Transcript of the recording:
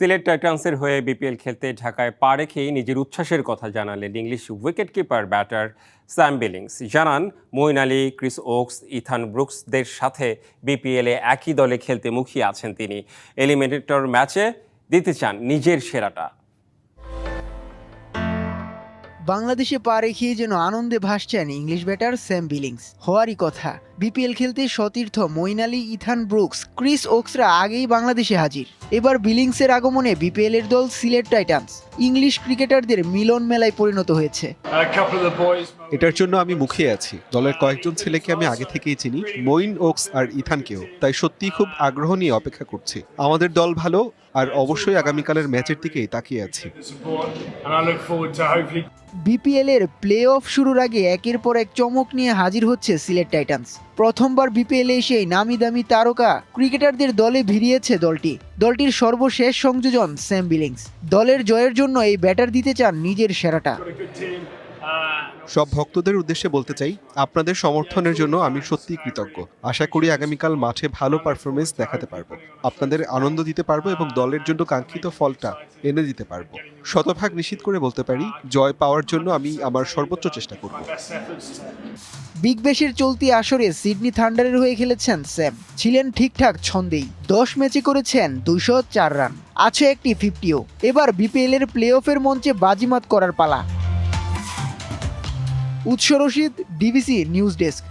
সিলেট টাইটান্সের হয়ে বিপিএল খেলতে ঢাকায় পা রেখেই নিজের উচ্ছ্বাসের কথা জানালেন English wicketkeeper batter Sam Billings. জানান Moeen Ali, Chris Woakes, Ethan ব্রুকসদের সাথে বিপিএলে একই দলে খেলতে মুখিয়ে আছেন তিনি। এলিমিনেটর ম্যাচে দিতে চান নিজের সেরাটা। বাংলাদেশে পা রেখেই যেন আনন্দে ভাসছেন ইংলিশ ব্যাটার স্যাম বিলিংস। হওয়ারই কথা, বিপিএল খেলতে সতীর্থ Moeen Ali, Ethan Brooks, Chris ওকসরা আগেই বাংলাদেশে হাজির। এবার বিলিংসের আগমনে বিপিএল এর দল সিলেট টাইটান্স ইংলিশ ক্রিকেটারদের মিলন মেলায় পরিণত হয়েছে। এটার জন্য আমি মুখিয়ে আছি। দলের কয়েকজন ছেলেকে আমি আগে থেকেই চিনি, মঈন, ওকস আর ইথানকেও, তাই সত্যিই খুব আগ্রহ নিয়ে অপেক্ষা করছি। আমাদের দল ভালো, আর অবশ্যই আগামীকালের ম্যাচের দিকেই তাকিয়ে আছি। বিপিএল এর প্লে অফ শুরুর আগে একের পর এক চমক নিয়ে হাজির হচ্ছে সিলেট টাইটান্স। প্রথমবার বিপিএল এসে নামি দামি তারকা ক্রিকেটারদের দলে ভিড়িয়েছে দলটির সর্বশেষ সংযোজন স্যাম বিলিংস। দলের জয়ের জন্য এই ব্যাটার দিতে চান নিজের সেরাটা। সব ভক্তদের উদ্দেশ্যে বলতে চাই, আপনাদের সমর্থনের জন্য আমি সত্যিই কৃতজ্ঞ। আশা করি আগামীকাল মাঠে ভালো পারফরমেন্স দেখাতে পারবো, আপনাদের আনন্দ দিতে পারবো এবং দলের জন্য কাঙ্ক্ষিত ফলটা এনে দিতে পারবো। শতভাগ নিশ্চিত করে বলতে পারি, জয় পাওয়ার জন্য আমি আমার সর্বোচ্চ চেষ্টা করব। বিগ ব্যাশের চলতি আসরে সিডনি থান্ডারের হয়ে খেলেছেন স্যাম। ছিলেন ঠিকঠাক ছন্দেই, 10 ম্যাচে করেছেন 204 রান, আছে একটি 50ও। এবার বিপিএল এর প্লে অফের মঞ্চে বাজিমাত করার পালা। উৎস রশিদ, ডিবিসি নিউজ ডেস্ক।